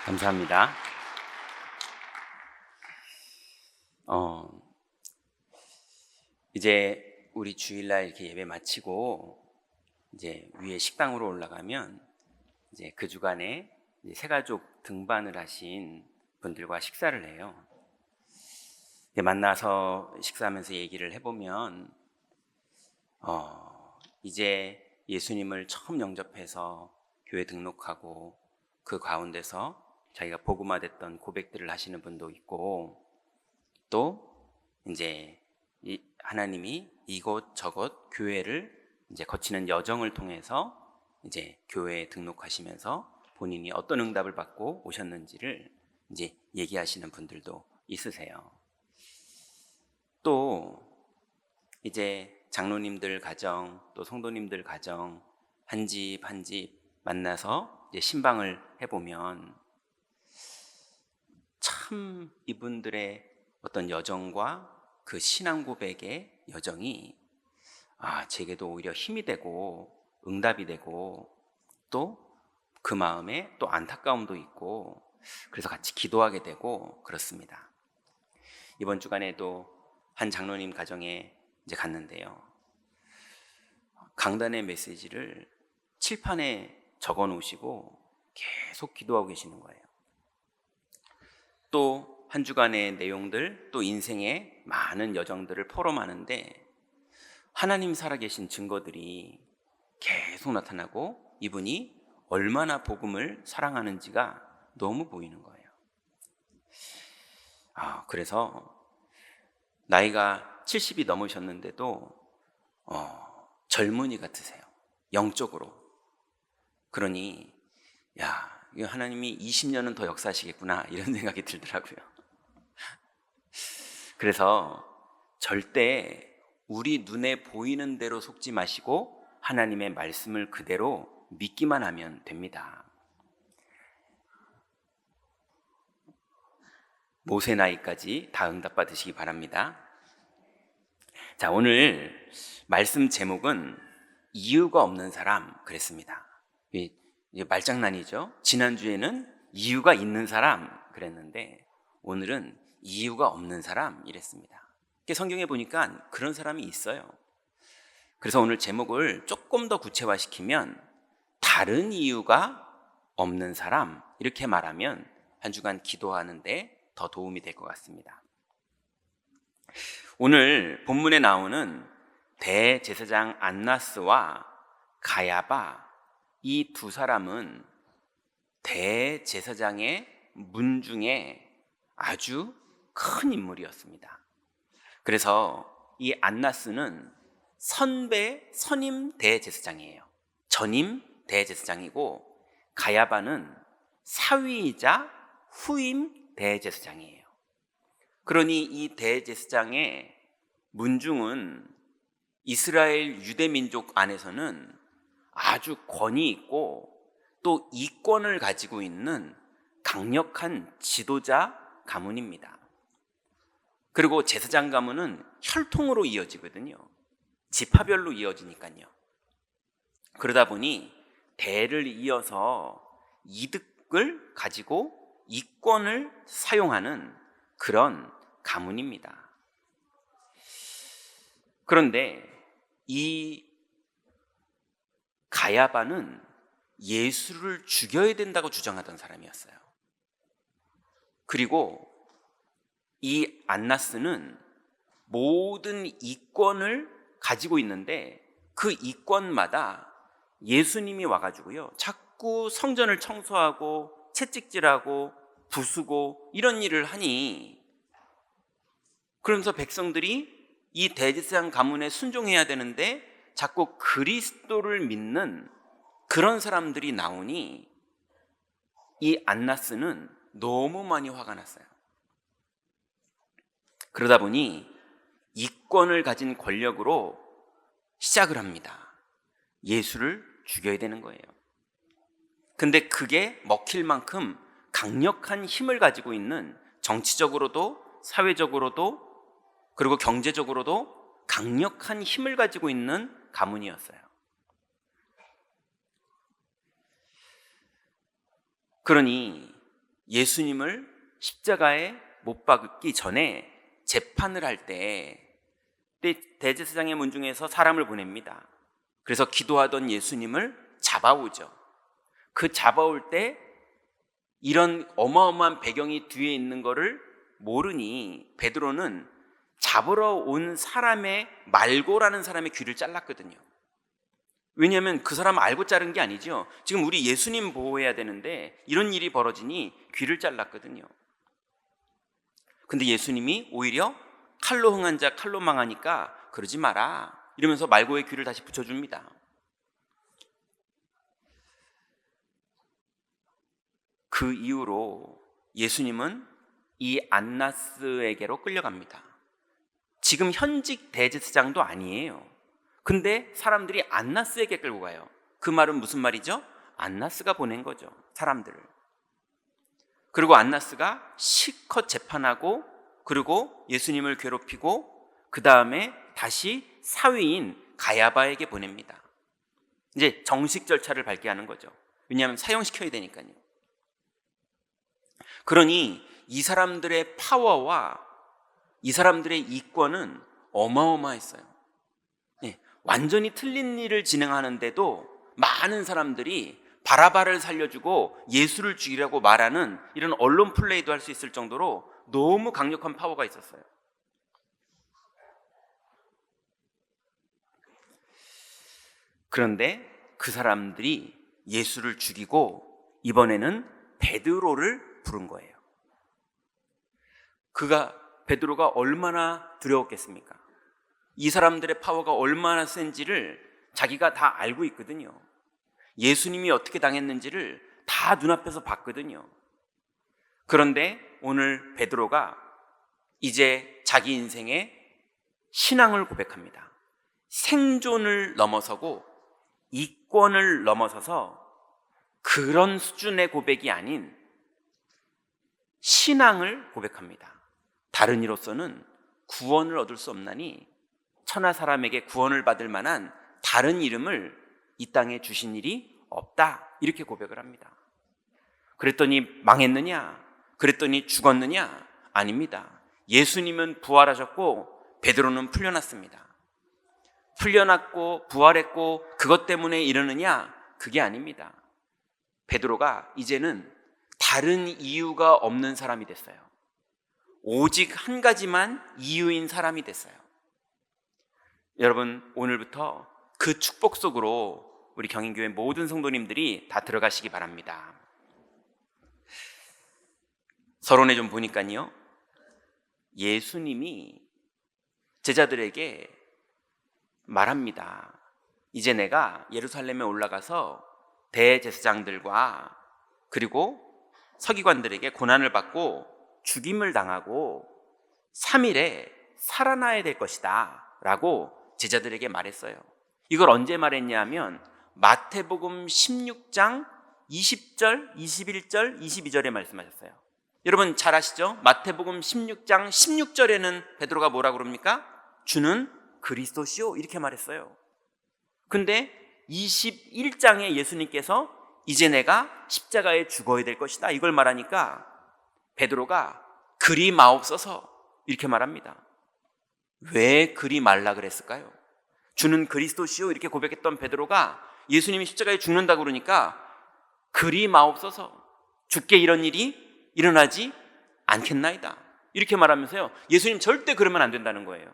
감사합니다. 이제 우리 주일날 이렇게 예배 마치고 이제 위에 식당으로 올라가면 이제 그 주간에 이제 새가족 등반을 하신 분들과 식사를 해요. 만나서 식사하면서 얘기를 해보면 이제 예수님을 처음 영접해서 교회 등록하고 그 가운데서 자기가 복음화됐던 고백들을 하시는 분도 있고, 또 이제 하나님이 이곳 저곳 교회를 이제 거치는 여정을 통해서 이제 교회에 등록하시면서 본인이 어떤 응답을 받고 오셨는지를 이제 얘기하시는 분들도 있으세요. 또 이제 장로님들 가정, 또 성도님들 가정 한 집 한 집 만나서 이제 신방을 해보면 참 이분들의 어떤 여정과 그 신앙 고백의 여정이 제게도 오히려 힘이 되고 응답이 되고, 또 그 마음에 또 안타까움도 있고, 그래서 같이 기도하게 되고 그렇습니다. 이번 주간에도 한 장로님 가정에 이제 갔는데요, 강단의 메시지를 칠판에 적어 놓으시고 계속 기도하고 계시는 거예요. 또 한 주간의 내용들, 또 인생의 많은 여정들을 포럼하는데 하나님 살아계신 증거들이 계속 나타나고 이분이 얼마나 복음을 사랑하는지가 너무 보이는 거예요. 그래서 나이가 70이 넘으셨는데도 젊은이 같으세요. 영적으로. 그러니 이거 하나님이 20년은 더 역사하시겠구나 이런 생각이 들더라고요. 그래서 절대 우리 눈에 보이는 대로 속지 마시고 하나님의 말씀을 그대로 믿기만 하면 됩니다. 모세 나이까지 다 응답받으시기 바랍니다. 자, 오늘 말씀 제목은 이유가 없는 사람 그랬습니다. 이게 말장난이죠. 지난주에는 이유가 있는 사람 그랬는데 오늘은 이유가 없는 사람 이랬습니다. 성경에 보니까 그런 사람이 있어요. 그래서 오늘 제목을 조금 더 구체화시키면 다른 이유가 없는 사람 이렇게 말하면 한 주간 기도하는데 더 도움이 될 것 같습니다. 오늘 본문에 나오는 대제사장 안나스와 가야바, 이 두 사람은 대제사장의 문중에 아주 큰 인물이었습니다. 그래서 이 안나스는 선배 선임 대제사장이에요. 전임 대제사장이고, 가야바는 사위이자 후임 대제사장이에요. 그러니 이 대제사장의 문중은 이스라엘 유대민족 안에서는 아주 권위 있고 또 이권을 가지고 있는 강력한 지도자 가문입니다. 그리고 제사장 가문은 혈통으로 이어지거든요. 지파별로 이어지니까요. 그러다 보니 대를 이어서 이득을 가지고 이권을 사용하는 그런 가문입니다. 그런데 이 가야바는 예수를 죽여야 된다고 주장하던 사람이었어요. 그리고 이 안나스는 모든 이권을 가지고 있는데 그 이권마다 예수님이 와가지고요, 자꾸 성전을 청소하고 채찍질하고 부수고 이런 일을 하니, 그러면서 백성들이 이 대제사장 가문에 순종해야 되는데 자꾸 그리스도를 믿는 그런 사람들이 나오니 이 안나스는 너무 많이 화가 났어요. 그러다 보니 이권을 가진 권력으로 시작을 합니다. 예수를 죽여야 되는 거예요. 근데 그게 먹힐 만큼 강력한 힘을 가지고 있는, 정치적으로도 사회적으로도 그리고 경제적으로도 강력한 힘을 가지고 있는 가문이었어요. 그러니 예수님을 십자가에 못 박기 전에 재판을 할 때 대제사장의 문중에서 사람을 보냅니다. 그래서 기도하던 예수님을 잡아오죠. 그 잡아올 때 이런 어마어마한 배경이 뒤에 있는 거를 모르니 베드로는 잡으러 온 사람의 말고라는 사람의 귀를 잘랐거든요. 왜냐하면 그 사람 알고 자른 게 아니죠. 지금 우리 예수님 보호해야 되는데 이런 일이 벌어지니 귀를 잘랐거든요. 근데 예수님이 오히려 칼로 흥한 자 칼로 망하니까 그러지 마라 이러면서 말고의 귀를 다시 붙여줍니다. 그 이후로 예수님은 이 안나스에게로 끌려갑니다. 지금 현직 대제사장도 아니에요. 근데 사람들이 안나스에게 끌고 가요. 그 말은 무슨 말이죠? 안나스가 보낸 거죠, 사람들을. 그리고 안나스가 실컷 재판하고 그리고 예수님을 괴롭히고 그 다음에 다시 사위인 가야바에게 보냅니다. 이제 정식 절차를 밟게 하는 거죠. 왜냐하면 사형시켜야 되니까요. 그러니 이 사람들의 파워와 이 사람들의 이권은 어마어마했어요. 네, 완전히 틀린 일을 진행하는데도 많은 사람들이 바라바를 살려주고 예수를 죽이라고 말하는 이런 언론 플레이도 할 수 있을 정도로 너무 강력한 파워가 있었어요. 그런데 그 사람들이 예수를 죽이고 이번에는 베드로를 부른 거예요. 베드로가 얼마나 두려웠겠습니까? 이 사람들의 파워가 얼마나 센지를 자기가 다 알고 있거든요. 예수님이 어떻게 당했는지를 다 눈앞에서 봤거든요. 그런데 오늘 베드로가 이제 자기 인생의 신앙을 고백합니다. 생존을 넘어서고 이권을 넘어서서 그런 수준의 고백이 아닌 신앙을 고백합니다. 다른 이로서는 구원을 얻을 수 없나니 천하 사람에게 구원을 받을 만한 다른 이름을 이 땅에 주신 일이 없다, 이렇게 고백을 합니다. 그랬더니 망했느냐? 그랬더니 죽었느냐? 아닙니다. 예수님은 부활하셨고 베드로는 풀려났습니다. 풀려났고 부활했고 그것 때문에 이러느냐? 그게 아닙니다. 베드로가 이제는 다른 이유가 없는 사람이 됐어요. 오직 한 가지만 이유인 사람이 됐어요. 여러분, 오늘부터 그 축복 속으로 우리 경인교회 모든 성도님들이 다 들어가시기 바랍니다. 서론에 좀 보니까요, 예수님이 제자들에게 말합니다. 이제 내가 예루살렘에 올라가서 대제사장들과 그리고 서기관들에게 고난을 받고 죽임을 당하고 3일에 살아나야 될 것이다 라고 제자들에게 말했어요. 이걸 언제 말했냐 하면 마태복음 16장 20절, 21절, 22절에 말씀하셨어요. 여러분 잘 아시죠? 마태복음 16장 16절에는 베드로가 뭐라고 그럽니까? 주는 그리스도시오, 이렇게 말했어요. 근데 21장에 예수님께서 이제 내가 십자가에 죽어야 될 것이다, 이걸 말하니까 베드로가 그리 마옵소서 이렇게 말합니다. 왜 그리 말라 그랬을까요? 주는 그리스도시오 이렇게 고백했던 베드로가 예수님이 십자가에 죽는다고 그러니까 그리 마옵소서, 죽게 이런 일이 일어나지 않겠나이다 이렇게 말하면서요, 예수님 절대 그러면 안 된다는 거예요.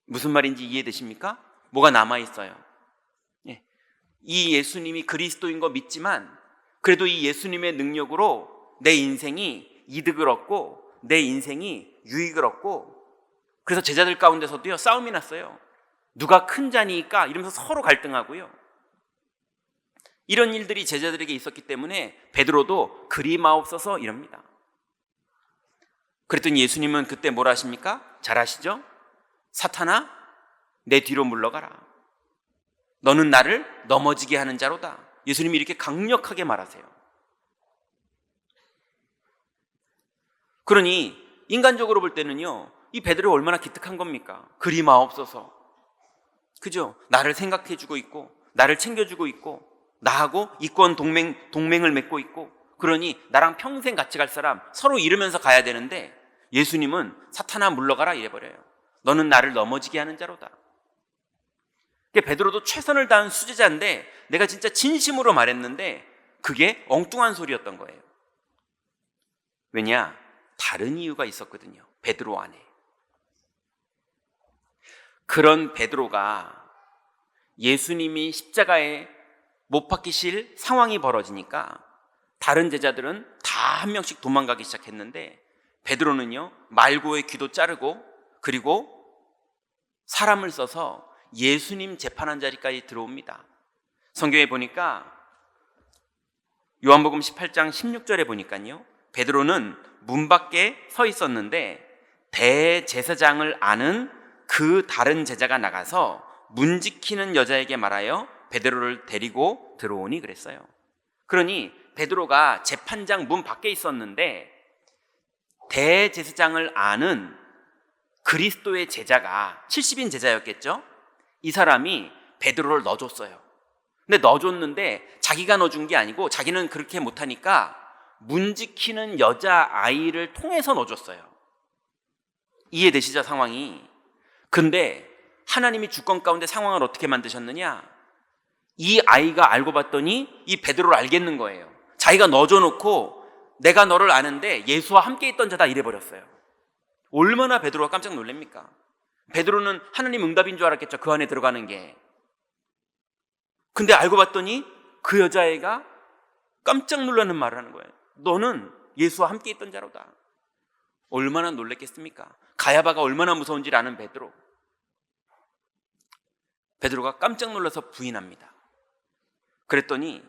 무슨 말인지 이해되십니까? 뭐가 남아있어요. 이 예수님이 그리스도인 거 믿지만 그래도 이 예수님의 능력으로 내 인생이 이득을 얻고 내 인생이 유익을 얻고, 그래서 제자들 가운데서도요 싸움이 났어요. 누가 큰 자니까 이러면서 서로 갈등하고요. 이런 일들이 제자들에게 있었기 때문에 베드로도 그리 마옵소서 이럽니다. 그랬더니 예수님은 그때 뭐라 하십니까? 잘 아시죠? 사탄아, 내 뒤로 물러가라. 너는 나를 넘어지게 하는 자로다. 예수님이 이렇게 강력하게 말하세요. 그러니 인간적으로 볼 때는요, 이 베드로가 얼마나 기특한 겁니까? 그리 마옵소서. 그죠? 나를 생각해주고 있고 나를 챙겨주고 있고 나하고 이권 동맹을 맺고 있고 그러니 나랑 평생 같이 갈 사람 서로 잃으면서 가야 되는데 예수님은 사탄아 물러가라 이래버려요. 너는 나를 넘어지게 하는 자로다. 베드로도 최선을 다한 수제자인데 내가 진짜 진심으로 말했는데 그게 엉뚱한 소리였던 거예요. 왜냐? 다른 이유가 있었거든요. 베드로 안에. 그런 베드로가 예수님이 십자가에 못 박히실 상황이 벌어지니까 다른 제자들은 다 한 명씩 도망가기 시작했는데 베드로는요, 말고의 귀도 자르고 그리고 사람을 써서 예수님 재판한 자리까지 들어옵니다. 성경에 보니까 요한복음 18장 16절에 보니까요, 베드로는 문 밖에 서 있었는데 대제사장을 아는 그 다른 제자가 나가서 문 지키는 여자에게 말하여 베드로를 데리고 들어오니 그랬어요. 그러니 베드로가 재판장 문 밖에 있었는데 대제사장을 아는 그리스도의 제자가 70인 제자였겠죠? 이 사람이 베드로를 넣어줬어요. 근데 넣어줬는데 자기가 넣어준 게 아니고 자기는 그렇게 못하니까 문 지키는 여자아이를 통해서 넣어줬어요. 이해되시죠, 상황이? 근데 하나님이 주권 가운데 상황을 어떻게 만드셨느냐? 이 아이가 알고 봤더니 이 베드로를 알겠는 거예요. 자기가 넣어줘 놓고 내가 너를 아는데 예수와 함께 있던 자다 이래버렸어요. 얼마나 베드로가 깜짝 놀랍니까? 베드로는 하나님 응답인 줄 알았겠죠, 그 안에 들어가는 게. 근데 알고 봤더니 그 여자애가 깜짝 놀라는 말을 하는 거예요. 너는 예수와 함께 있던 자로다. 얼마나 놀랐겠습니까? 가야바가 얼마나 무서운지를 아는 베드로. 베드로가 깜짝 놀라서 부인합니다. 그랬더니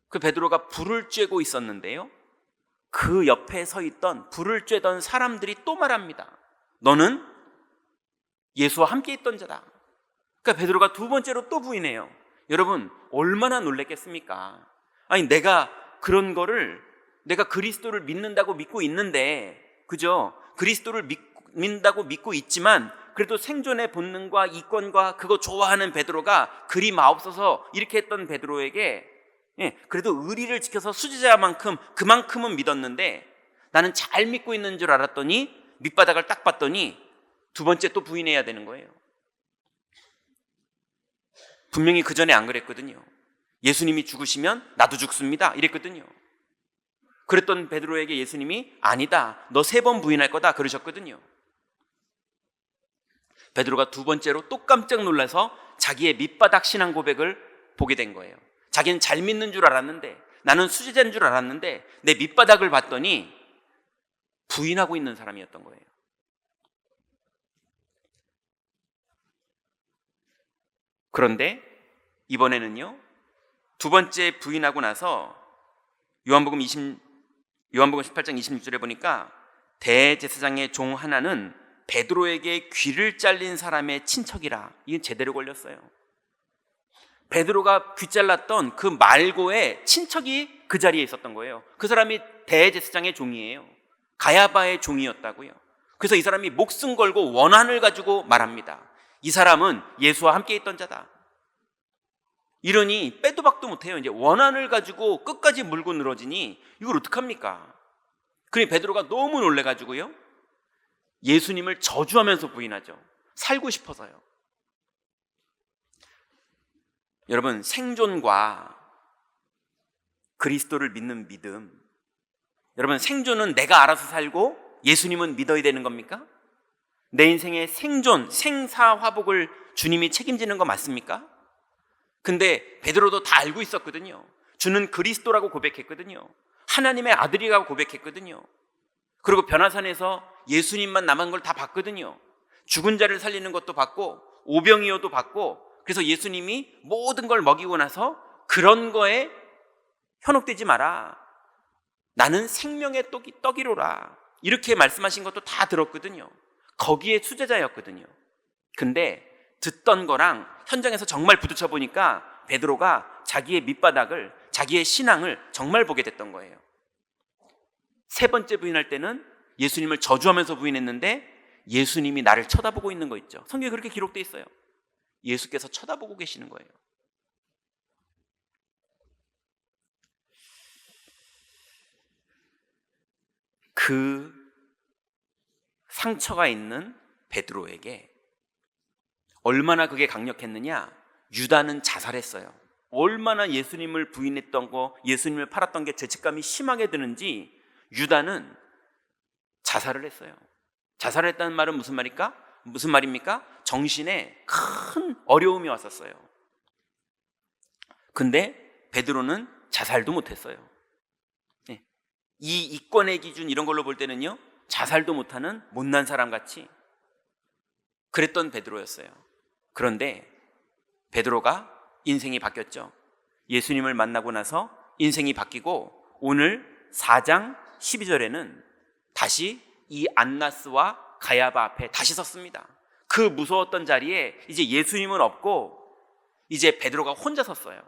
그 베드로가 불을 쬐고 있었는데요, 그 옆에 서 있던 불을 쬐던 사람들이 또 말합니다. 너는 예수와 함께 있던 자다. 그러니까 베드로가 두 번째로 또 부인해요. 여러분, 얼마나 놀랬겠습니까? 아니, 내가 그런 거를, 내가 그리스도를 믿는다고 믿고 있는데, 그죠? 그리스도를 믿는다고 믿고 있지만 그래도 생존의 본능과 이권과 그거 좋아하는 베드로가 그리 마옵소서 이렇게 했던 베드로에게 그래도 의리를 지켜서 수제자만큼 그만큼은 믿었는데 나는 잘 믿고 있는 줄 알았더니 밑바닥을 딱 봤더니 두 번째 또 부인해야 되는 거예요. 분명히 그 전에 안 그랬거든요. 예수님이 죽으시면 나도 죽습니다 이랬거든요. 그랬던 베드로에게 예수님이 아니다, 너 3번 부인할 거다 그러셨거든요. 베드로가 두 번째로 또 깜짝 놀라서 자기의 밑바닥 신앙 고백을 보게 된 거예요. 자기는 잘 믿는 줄 알았는데, 나는 수제자인 줄 알았는데 내 밑바닥을 봤더니 부인하고 있는 사람이었던 거예요. 그런데 이번에는요, 두 번째 부인하고 나서 요한복음 18장 26절에 보니까 대제사장의 종 하나는 베드로에게 귀를 잘린 사람의 친척이라. 이게 제대로 걸렸어요. 베드로가 귀 잘랐던 그 말고의 친척이 그 자리에 있었던 거예요. 그 사람이 대제사장의 종이에요. 가야바의 종이었다고요. 그래서 이 사람이 목숨 걸고 원한을 가지고 말합니다. 이 사람은 예수와 함께 있던 자다. 이러니 빼도 박도 못해요. 이제 원한을 가지고 끝까지 물고 늘어지니 이걸 어떡합니까? 그러니 베드로가 너무 놀래가지고요, 예수님을 저주하면서 부인하죠. 살고 싶어서요. 여러분, 생존과 그리스도를 믿는 믿음, 여러분, 생존은 내가 알아서 살고 예수님은 믿어야 되는 겁니까? 내 인생의 생존, 생사화복을 주님이 책임지는 거 맞습니까? 근데 베드로도 다 알고 있었거든요. 주는 그리스도라고 고백했거든요. 하나님의 아들이라고 고백했거든요. 그리고 변화산에서 예수님만 남은 걸 다 봤거든요. 죽은 자를 살리는 것도 봤고 오병이어도 봤고, 그래서 예수님이 모든 걸 먹이고 나서 그런 거에 현혹되지 마라, 나는 생명의 떡이로라, 이렇게 말씀하신 것도 다 들었거든요. 거기에 수제자였거든요. 근데 듣던 거랑 현장에서 정말 부딪혀 보니까 베드로가 자기의 밑바닥을, 자기의 신앙을 정말 보게 됐던 거예요. 세 번째 부인할 때는 예수님을 저주하면서 부인했는데 예수님이 나를 쳐다보고 있는 거 있죠. 성경에 그렇게 기록되어 있어요. 예수께서 쳐다보고 계시는 거예요. 그 상처가 있는 베드로에게 얼마나 그게 강력했느냐? 유다는 자살했어요. 얼마나 예수님을 부인했던 거, 예수님을 팔았던 게 죄책감이 심하게 드는지 유다는 자살을 했어요. 자살을 했다는 말은 무슨 말일까? 무슨 말입니까? 정신에 큰 어려움이 왔었어요. 근데 베드로는 자살도 못했어요. 이 이권의 기준 이런 걸로 볼 때는요, 자살도 못하는 못난 사람 같이 그랬던 베드로였어요. 그런데 베드로가 인생이 바뀌었죠. 예수님을 만나고 나서 인생이 바뀌고 오늘 4장 12절에는 다시 이 안나스와 가야바 앞에 다시 섰습니다. 그 무서웠던 자리에 이제 예수님은 없고 이제 베드로가 혼자 섰어요.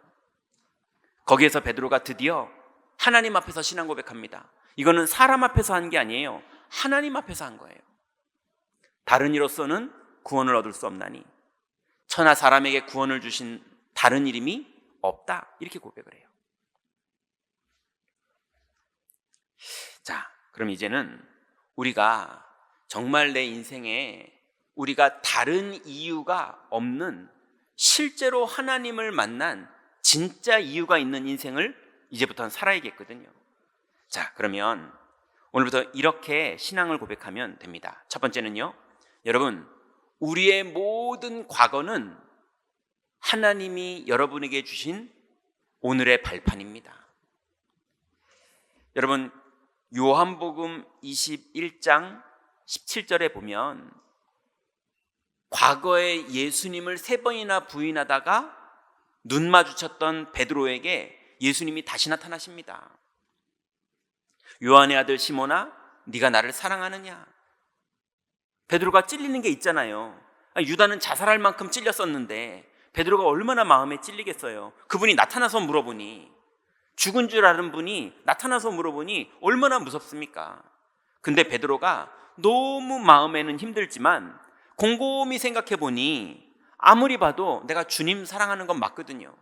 거기에서 베드로가 드디어 하나님 앞에서 신앙 고백합니다. 이거는 사람 앞에서 한 게 아니에요. 하나님 앞에서 한 거예요. 다른 이로서는 구원을 얻을 수 없나니 천하 사람에게 구원을 주신 다른 이름이 없다, 이렇게 고백을 해요. 자, 그럼 이제는 우리가 정말 내 인생에 우리가 다른 이유가 없는 실제로 하나님을 만난 진짜 이유가 있는 인생을 이제부터는 살아야겠거든요. 자, 그러면 오늘부터 이렇게 신앙을 고백하면 됩니다. 첫 번째는요, 여러분, 우리의 모든 과거는 하나님이 여러분에게 주신 오늘의 발판입니다. 여러분, 요한복음 21장 17절에 보면 과거에 예수님을 3번이나 부인하다가 눈 마주쳤던 베드로에게 예수님이 다시 나타나십니다. 요한의 아들 시몬아, 네가 나를 사랑하느냐? 베드로가 찔리는 게 있잖아요. 유다는 자살할 만큼 찔렸었는데 베드로가 얼마나 마음에 찔리겠어요. 그분이 나타나서 물어보니, 죽은 줄 아는 분이 나타나서 물어보니 얼마나 무섭습니까? 근데 베드로가 너무 마음에는 힘들지만 곰곰이 생각해 보니 아무리 봐도 내가 주님 사랑하는 건 맞거든요.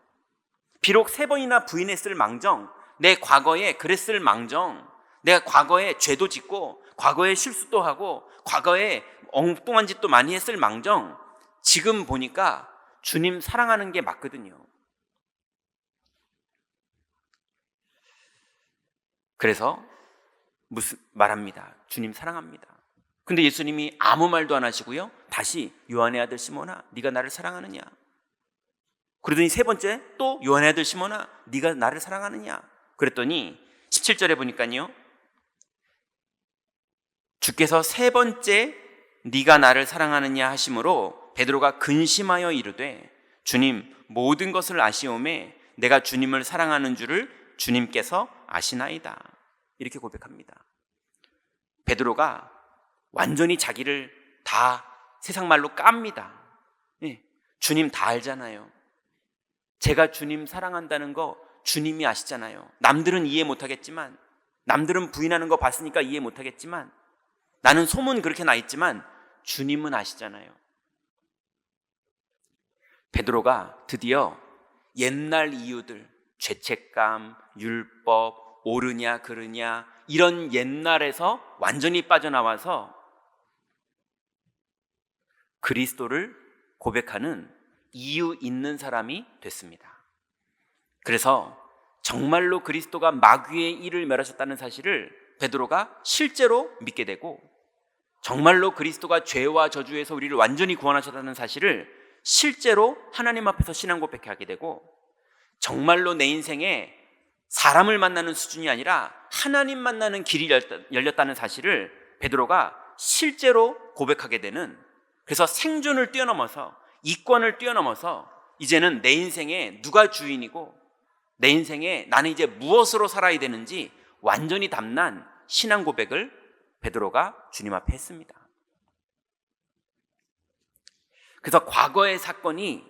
비록 3번이나 부인했을 망정, 내 과거에 그랬을 망정, 내가 과거에 죄도 짓고 과거에 실수도 하고 과거에 엉뚱한 짓도 많이 했을 망정, 지금 보니까 주님 사랑하는 게 맞거든요. 그래서 말합니다. 주님 사랑합니다. 근데 예수님이 아무 말도 안 하시고요, 다시 요한의 아들 시몬아, 네가 나를 사랑하느냐? 그러더니 3번째 또 요한의 아들 시몬아, 네가 나를 사랑하느냐? 그랬더니 17절에 보니까요, 주께서 3번째 네가 나를 사랑하느냐 하심으로 베드로가 근심하여 이르되 주님, 모든 것을 아시오매 내가 주님을 사랑하는 줄을 주님께서 아시나이다, 이렇게 고백합니다. 베드로가 완전히 자기를 다 세상 말로 깝니다. 주님 다 알잖아요. 제가 주님 사랑한다는 거 주님이 아시잖아요. 남들은 이해 못하겠지만, 남들은 부인하는 거 봤으니까 이해 못하겠지만, 나는 소문 그렇게 나 있지만 주님은 아시잖아요. 베드로가 드디어 옛날 이유들, 죄책감, 율법, 옳으냐 그르냐, 이런 옛날에서 완전히 빠져나와서 그리스도를 고백하는 이유 있는 사람이 됐습니다. 그래서 정말로 그리스도가 마귀의 일을 멸하셨다는 사실을 베드로가 실제로 믿게 되고, 정말로 그리스도가 죄와 저주에서 우리를 완전히 구원하셨다는 사실을 실제로 하나님 앞에서 신앙 고백하게 되고, 정말로 내 인생에 사람을 만나는 수준이 아니라 하나님 만나는 길이 열렸다는 사실을 베드로가 실제로 고백하게 되는, 그래서 생존을 뛰어넘어서, 이권을 뛰어넘어서 이제는 내 인생에 누가 주인이고 내 인생에 나는 이제 무엇으로 살아야 되는지 완전히 담난 신앙 고백을 베드로가 주님 앞에 했습니다. 그래서 과거의 사건이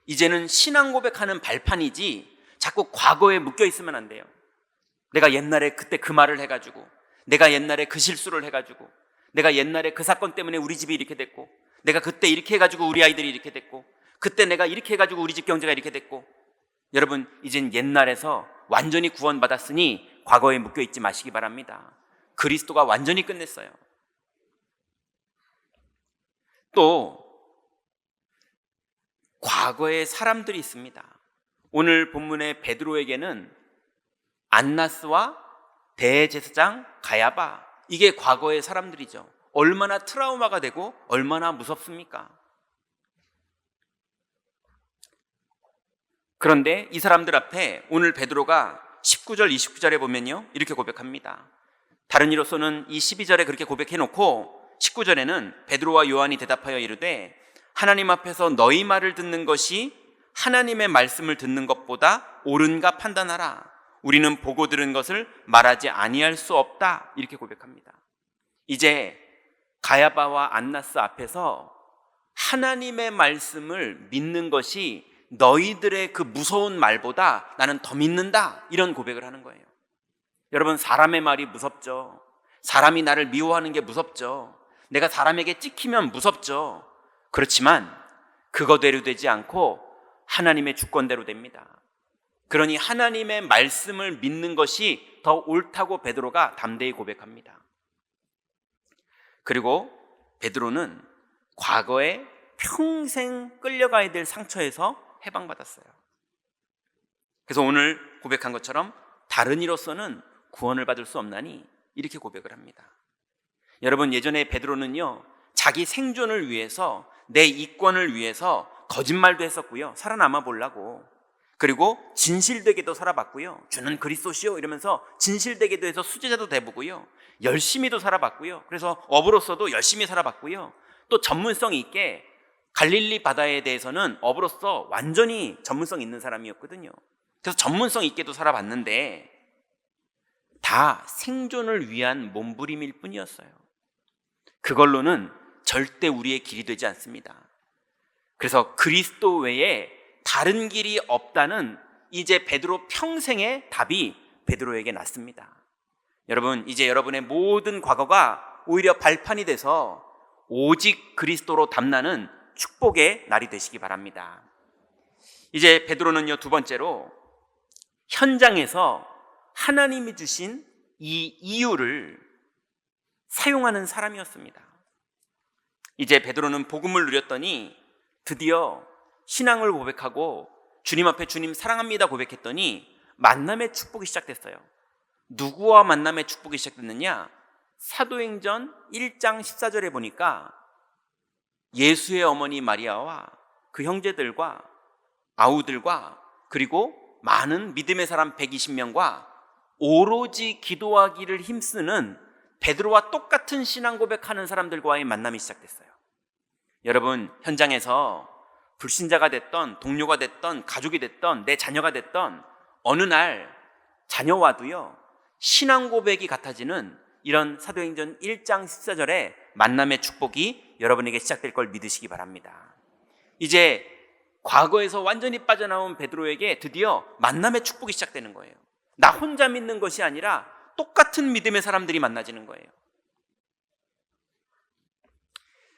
이제는 신앙 고백하는 발판이지 자꾸 과거에 묶여 있으면 안 돼요. 내가 옛날에 그때 그 말을 해가지고, 내가 옛날에 그 실수를 해가지고, 내가 옛날에 그 사건 때문에 우리 집이 이렇게 됐고, 내가 그때 이렇게 해가지고 우리 아이들이 이렇게 됐고, 그때 내가 이렇게 해가지고 우리 집 경제가 이렇게 됐고. 여러분, 이젠 옛날에서 완전히 구원받았으니 과거에 묶여 있지 마시기 바랍니다. 그리스도가 완전히 끝냈어요. 또 과거의 사람들이 있습니다. 오늘 본문의 베드로에게는 안나스와 대제사장 가야바, 이게 과거의 사람들이죠. 얼마나 트라우마가 되고 얼마나 무섭습니까? 그런데 이 사람들 앞에 오늘 베드로가 19절 29절에 보면요, 이렇게 고백합니다. 다른 이로서는 이 12절에 그렇게 고백해놓고 19절에는 베드로와 요한이 대답하여 이르되 하나님 앞에서 너희 말을 듣는 것이 하나님의 말씀을 듣는 것보다 옳은가 판단하라. 우리는 보고 들은 것을 말하지 아니할 수 없다. 이렇게 고백합니다. 이제 가야바와 안나스 앞에서 하나님의 말씀을 믿는 것이 너희들의 그 무서운 말보다 나는 더 믿는다, 이런 고백을 하는 거예요. 여러분, 사람의 말이 무섭죠. 사람이 나를 미워하는 게 무섭죠. 내가 사람에게 찍히면 무섭죠. 그렇지만 그거대로 되지 않고 하나님의 주권대로 됩니다. 그러니 하나님의 말씀을 믿는 것이 더 옳다고 베드로가 담대히 고백합니다. 그리고 베드로는 과거에 평생 끌려가야 될 상처에서 해방받았어요. 그래서 오늘 고백한 것처럼 다른 이로서는 구원을 받을 수 없나니 이렇게 고백을 합니다. 여러분, 예전에 베드로는요, 자기 생존을 위해서, 내 이권을 위해서 거짓말도 했었고요, 살아남아 보려고. 그리고 진실되게도 살아봤고요, 주는 그리스도시요 이러면서 진실되게도 해서 수제자도 돼보고요, 열심히도 살아봤고요, 그래서 어부로서도 열심히 살아봤고요, 또 전문성 있게 갈릴리 바다에 대해서는 어부로서 완전히 전문성 있는 사람이었거든요. 그래서 전문성 있게도 살아봤는데 다 생존을 위한 몸부림일 뿐이었어요. 그걸로는 절대 우리의 길이 되지 않습니다. 그래서 그리스도 외에 다른 길이 없다는 이제 베드로 평생의 답이 베드로에게 났습니다. 여러분, 이제 여러분의 모든 과거가 오히려 발판이 돼서 오직 그리스도로 담나는 축복의 날이 되시기 바랍니다. 이제 베드로는요, 두 번째로 현장에서 하나님이 주신 이 이유를 사용하는 사람이었습니다. 이제 베드로는 복음을 누렸더니 드디어 신앙을 고백하고 주님 앞에 주님 사랑합니다 고백했더니 만남의 축복이 시작됐어요. 누구와 만남의 축복이 시작됐느냐? 사도행전 1장 14절에 보니까 예수의 어머니 마리아와 그 형제들과 아우들과 그리고 많은 믿음의 사람 120명과 오로지 기도하기를 힘쓰는 베드로와 똑같은 신앙 고백하는 사람들과의 만남이 시작됐어요. 여러분, 현장에서 불신자가 됐던, 동료가 됐던, 가족이 됐던, 내 자녀가 됐던 어느 날 자녀와도요, 신앙 고백이 같아지는 이런 사도행전 1장 14절에 만남의 축복이 여러분에게 시작될 걸 믿으시기 바랍니다. 이제 과거에서 완전히 빠져나온 베드로에게 드디어 만남의 축복이 시작되는 거예요. 나 혼자 믿는 것이 아니라 똑같은 믿음의 사람들이 만나지는 거예요.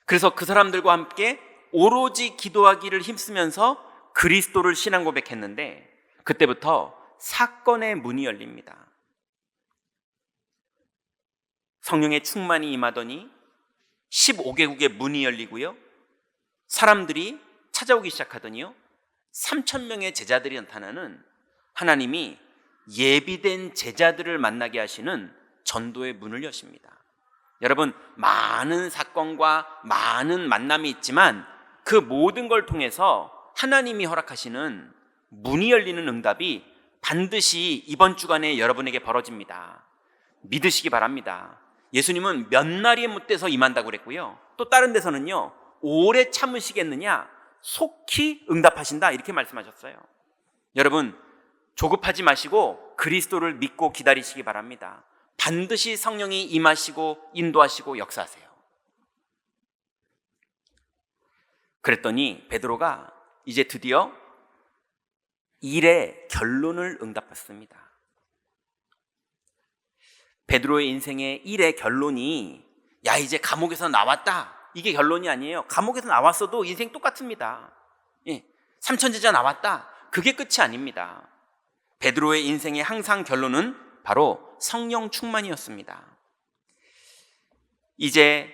그래서 그 사람들과 함께 오로지 기도하기를 힘쓰면서 그리스도를 신앙 고백했는데 그때부터 사건의 문이 열립니다. 성령의 충만이 임하더니 15개국의 문이 열리고요, 사람들이 찾아오기 시작하더니요, 3,000명의 제자들이 나타나는, 하나님이 예비된 제자들을 만나게 하시는 전도의 문을 여십니다. 여러분, 많은 사건과 많은 만남이 있지만 그 모든 걸 통해서 하나님이 허락하시는 문이 열리는 응답이 반드시 이번 주간에 여러분에게 벌어집니다. 믿으시기 바랍니다. 예수님은 몇 날이 못돼서 임한다고 그랬고요, 또 다른 데서는요, 오래 참으시겠느냐, 속히 응답하신다, 이렇게 말씀하셨어요. 여러분, 조급하지 마시고 그리스도를 믿고 기다리시기 바랍니다. 반드시 성령이 임하시고 인도하시고 역사하세요. 그랬더니 베드로가 이제 드디어 일의 결론을 응답했습니다. 베드로의 인생의 일의 결론이 야, 이제 감옥에서 나왔다, 이게 결론이 아니에요. 감옥에서 나왔어도 인생 똑같습니다. 3,000제자 나왔다, 그게 끝이 아닙니다. 베드로의 인생의 항상 결론은 바로 성령 충만이었습니다. 이제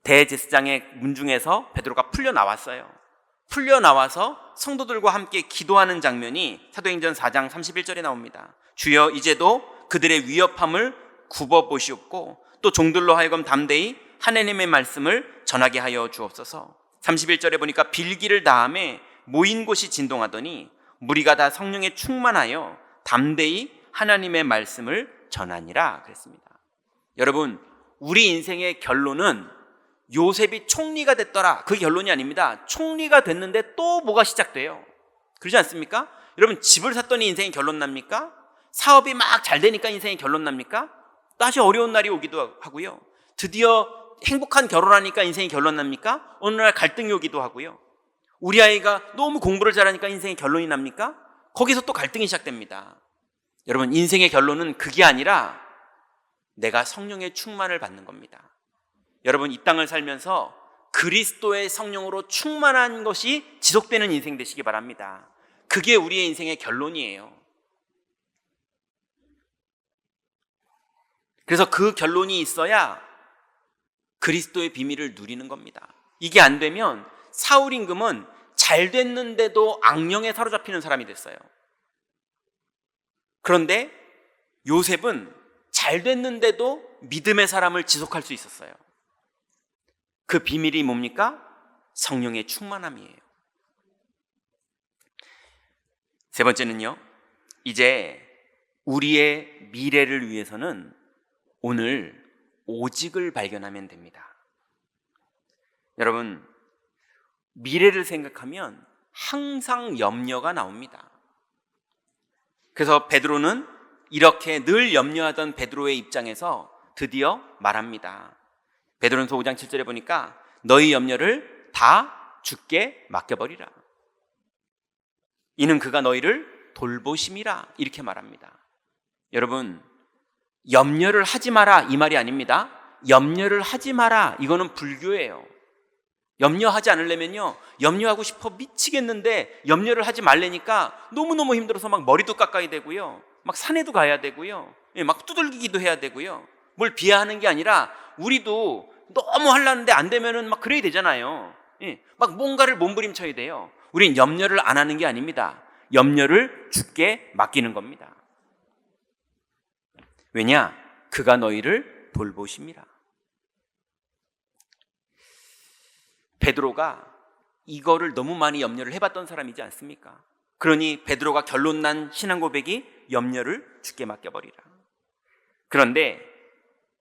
대제사장의 문중에서 베드로가 풀려 나왔어요. 풀려 나와서 성도들과 함께 기도하는 장면이 사도행전 4장 31절에 나옵니다. 주여 이제도 그들의 위협함을 굽어보시옵고 또 종들로 하여금 담대히 하나님의 말씀을 전하게 하여 주옵소서. 31절에 보니까 빌기를 다음에 모인 곳이 진동하더니 무리가 다 성령에 충만하여 담대히 하나님의 말씀을 전하니라 그랬습니다. 여러분, 우리 인생의 결론은 요셉이 총리가 됐더라, 그게 결론이 아닙니다. 총리가 됐는데 또 뭐가 시작돼요. 그러지 않습니까? 여러분, 집을 샀더니 인생이 결론 납니까? 사업이 막 잘 되니까 인생이 결론 납니까? 다시 어려운 날이 오기도 하고요. 드디어 행복한 결혼하니까 인생이 결론 납니까? 어느 날 갈등이 오기도 하고요. 우리 아이가 너무 공부를 잘하니까 인생의 결론이 납니까? 거기서 또 갈등이 시작됩니다. 여러분, 인생의 결론은 그게 아니라 내가 성령의 충만을 받는 겁니다. 여러분, 이 땅을 살면서 그리스도의 성령으로 충만한 것이 지속되는 인생 되시기 바랍니다. 그게 우리의 인생의 결론이에요. 그래서 그 결론이 있어야 그리스도의 비밀을 누리는 겁니다. 이게 안 되면 사울 임금은 잘 됐는데도 악령에 사로잡히는 사람이 됐어요. 그런데 요셉은 잘 됐는데도 믿음의 사람을 지속할 수 있었어요. 그 비밀이 뭡니까? 성령의 충만함이에요. 세 번째는요, 이제 우리의 미래를 위해서는 오늘 오직을 발견하면 됩니다. 여러분, 미래를 생각하면 항상 염려가 나옵니다. 그래서 베드로는 이렇게 늘 염려하던 베드로의 입장에서 드디어 말합니다. 베드로전서 5장 7절에 보니까 너희 염려를 다 주께 맡겨버리라. 이는 그가 너희를 돌보심이라, 이렇게 말합니다. 여러분, 염려를 하지 마라 이 말이 아닙니다. 염려를 하지 마라, 이거는 불교예요. 염려하지 않으려면요, 염려하고 싶어 미치겠는데 염려를 하지 말라니까 너무너무 힘들어서 막 머리도 깎아야 되고요, 막 산에도 가야 되고요, 막 두들기기도 해야 되고요. 뭘 비하하는 게 아니라 우리도 너무 하려는데 안 되면은 막 그래야 되잖아요. 막 뭔가를 몸부림쳐야 돼요. 우린 염려를 안 하는 게 아닙니다. 염려를 주께 맡기는 겁니다. 왜냐? 그가 너희를 돌보심이라. 베드로가 이거를 너무 많이 염려를 해봤던 사람이지 않습니까? 그러니 베드로가 결론 난 신앙 고백이 염려를 주께 맡겨버리라. 그런데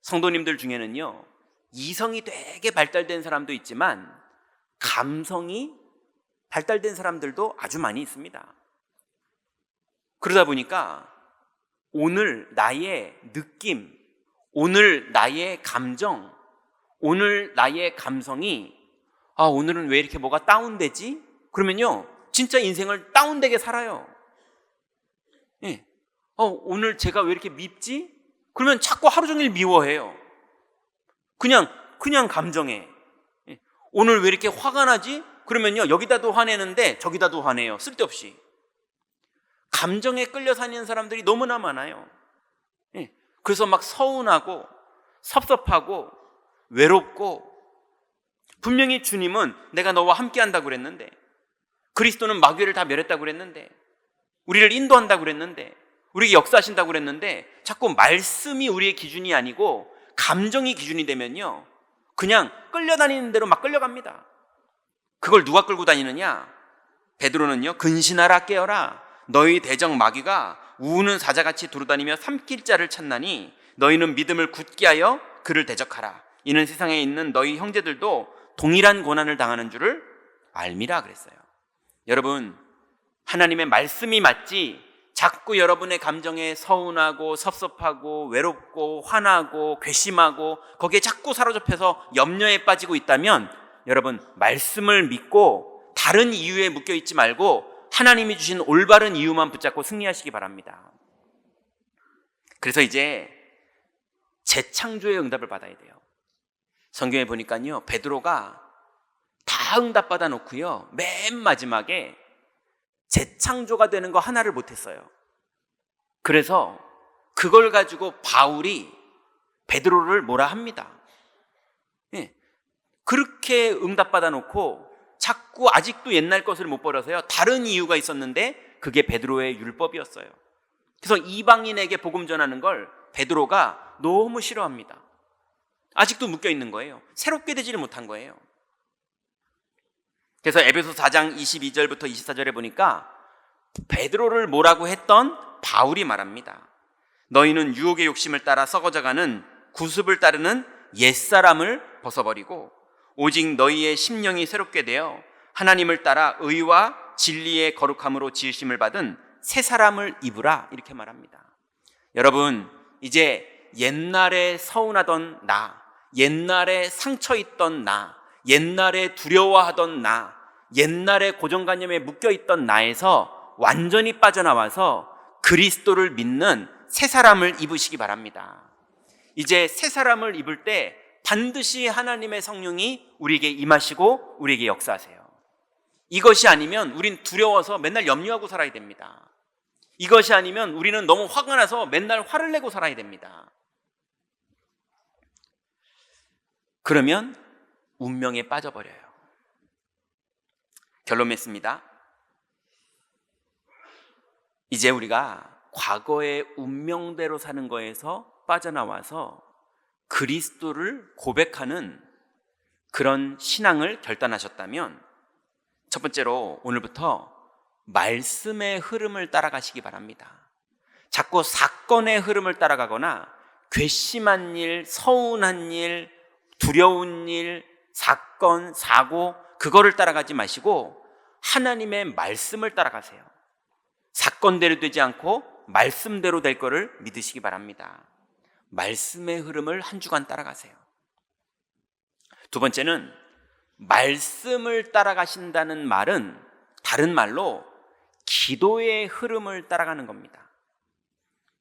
성도님들 중에는요, 이성이 되게 발달된 사람도 있지만 감성이 발달된 사람들도 아주 많이 있습니다. 그러다 보니까 오늘 나의 느낌, 오늘 나의 감정, 오늘 나의 감성이 오늘은 왜 이렇게 뭐가 다운되지? 그러면요, 진짜 인생을 다운되게 살아요. 오늘 제가 왜 이렇게 밉지? 그러면 자꾸 하루 종일 미워해요. 그냥 감정에. 오늘 왜 이렇게 화가 나지? 그러면요, 여기다도 화내는데 저기다도 화내요. 쓸데없이. 감정에 끌려 사는 사람들이 너무나 많아요. 그래서 막 서운하고 섭섭하고 외롭고, 분명히 주님은 내가 너와 함께 한다고 그랬는데, 그리스도는 마귀를 다 멸했다고 그랬는데, 우리를 인도한다고 그랬는데, 우리에게 역사하신다고 그랬는데, 자꾸 말씀이 우리의 기준이 아니고 감정이 기준이 되면요, 그냥 끌려다니는 대로 막 끌려갑니다. 그걸 누가 끌고 다니느냐? 베드로는요, 근신하라 깨어라. 너희 대적 마귀가 우는 사자같이 두루다니며 삼킬 자를 찾나니 너희는 믿음을 굳게 하여 그를 대적하라. 이는 세상에 있는 너희 형제들도 동일한 고난을 당하는 줄을 알미라 그랬어요. 여러분, 하나님의 말씀이 맞지 자꾸 여러분의 감정에 서운하고 섭섭하고 외롭고 화나고 괘씸하고 거기에 자꾸 사로잡혀서 염려에 빠지고 있다면, 여러분, 말씀을 믿고 다른 이유에 묶여 있지 말고 하나님이 주신 올바른 이유만 붙잡고 승리하시기 바랍니다. 그래서 이제 재창조의 응답을 받아야 돼요. 성경에 보니까요, 베드로가 다 응답받아 놓고요, 맨 마지막에 재창조가 되는 거 하나를 못했어요. 그래서 그걸 가지고 바울이 베드로를 뭐라 합니다. 그렇게 응답받아 놓고 자꾸 아직도 옛날 것을 못 버려서요. 다른 이유가 있었는데 그게 베드로의 율법이었어요. 그래서 이방인에게 복음 전하는 걸 베드로가 너무 싫어합니다. 아직도 묶여 있는 거예요. 새롭게 되지를 못한 거예요. 그래서 에베소 4장 22절부터 24절에 보니까 베드로를 뭐라고 했던 바울이 말합니다. 너희는 유혹의 욕심을 따라 썩어져가는 구습을 따르는 옛사람을 벗어버리고 오직 너희의 심령이 새롭게 되어 하나님을 따라 의와 진리의 거룩함으로 지으심을 받은 새 사람을 입으라, 이렇게 말합니다. 여러분, 이제 옛날에 서운하던 나, 옛날에 상처 있던 나, 옛날에 두려워하던 나, 옛날에 고정관념에 묶여있던 나에서 완전히 빠져나와서 그리스도를 믿는 새 사람을 입으시기 바랍니다. 이제 새 사람을 입을 때 반드시 하나님의 성령이 우리에게 임하시고 우리에게 역사하세요. 이것이 아니면 우린 두려워서 맨날 염려하고 살아야 됩니다. 이것이 아니면 우리는 너무 화가 나서 맨날 화를 내고 살아야 됩니다. 그러면 운명에 빠져버려요. 결론 맺습니다. 이제 우리가 과거의 운명대로 사는 거에서 빠져나와서 그리스도를 고백하는 그런 신앙을 결단하셨다면, 첫 번째로 오늘부터 말씀의 흐름을 따라가시기 바랍니다. 자꾸 사건의 흐름을 따라가거나 괘씸한 일, 서운한 일, 두려운 일, 사건, 사고, 그거를 따라가지 마시고 하나님의 말씀을 따라가세요. 사건대로 되지 않고 말씀대로 될 거를 믿으시기 바랍니다. 말씀의 흐름을 한 주간 따라가세요. 두 번째는 말씀을 따라가신다는 말은 다른 말로 기도의 흐름을 따라가는 겁니다.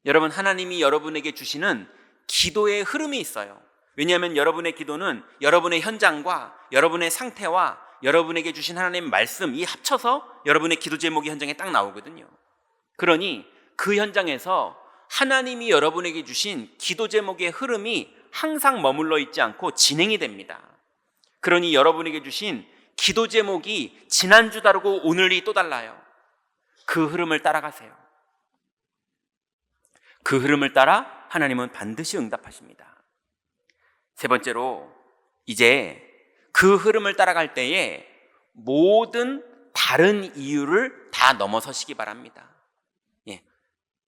여러분, 하나님이 여러분에게 주시는 기도의 흐름이 있어요. 왜냐하면 여러분의 기도는 여러분의 현장과 여러분의 상태와 여러분에게 주신 하나님의 말씀, 이 합쳐서 여러분의 기도 제목이 현장에 딱 나오거든요. 그러니 그 현장에서 하나님이 여러분에게 주신 기도 제목의 흐름이 항상 머물러 있지 않고 진행이 됩니다. 그러니 여러분에게 주신 기도 제목이 지난주 다르고 오늘이 또 달라요. 그 흐름을 따라가세요. 그 흐름을 따라 하나님은 반드시 응답하십니다. 세 번째로, 이제 그 흐름을 따라갈 때에 모든 다른 이유를 다 넘어서시기 바랍니다.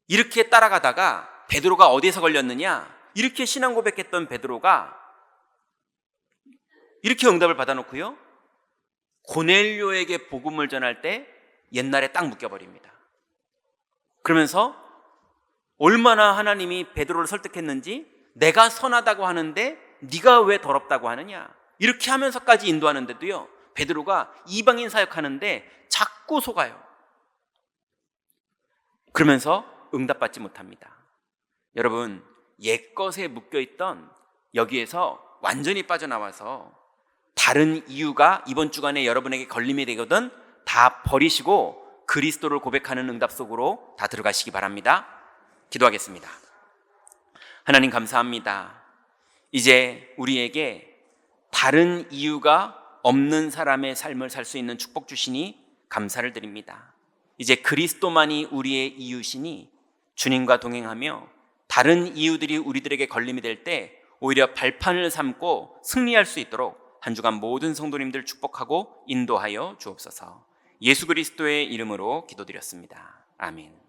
이렇게 따라가다가 베드로가 어디에서 걸렸느냐? 이렇게 신앙 고백했던 베드로가 이렇게 응답을 받아놓고요, 고넬료에게 복음을 전할 때 옛날에 딱 묶여버립니다. 그러면서 얼마나 하나님이 베드로를 설득했는지, 내가 선하다고 하는데 네가 왜 더럽다고 하느냐, 이렇게 하면서까지 인도하는데도요, 베드로가 이방인 사역하는데 자꾸 속아요. 그러면서 응답받지 못합니다. 여러분, 옛것에 묶여있던 여기에서 완전히 빠져나와서 다른 이유가 이번 주간에 여러분에게 걸림이 되거든 다 버리시고 그리스도를 고백하는 응답 속으로 다 들어가시기 바랍니다. 기도하겠습니다. 하나님, 감사합니다. 이제 우리에게 다른 이유가 없는 사람의 삶을 살 수 있는 축복 주시니 감사를 드립니다. 이제 그리스도만이 우리의 이유시니 주님과 동행하며 다른 이유들이 우리들에게 걸림이 될 때 오히려 발판을 삼고 승리할 수 있도록 한 주간 모든 성도님들 축복하고 인도하여 주옵소서. 예수 그리스도의 이름으로 기도드렸습니다. 아멘.